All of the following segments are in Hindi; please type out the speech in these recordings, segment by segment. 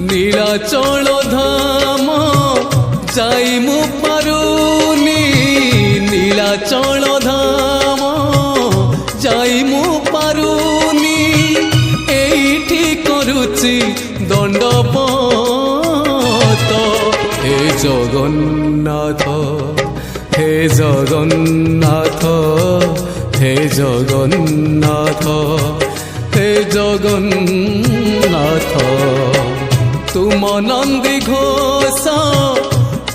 नीलाचल धाम जाई मु पारुनी नीलाचल धाम जाई मु पारुनी एठी करुची दंडपत हे जगन्नाथ हे जगन्नाथ हे जगन्नाथ हे जगन्नाथ तुम नंदी घोष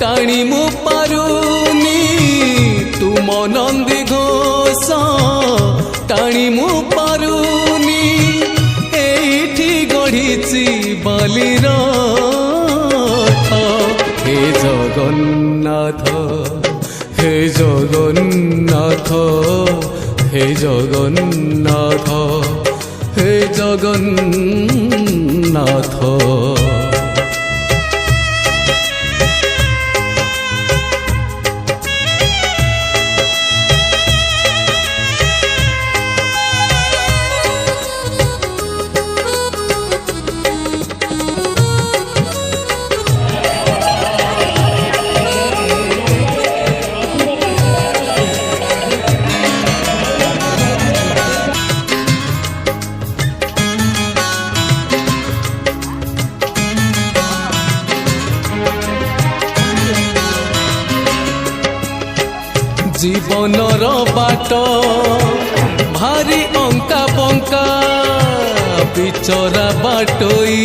टाणी मु पारुनी तुम नंदी घोष टाणी मु पारुनी एठी गढ़ी बालीर हे जगन्नाथ हे जगन्नाथ हे जगन्नाथ हे जगन्नाथ जीवनर बाट भारी अंका बंका बिचरा बाटोई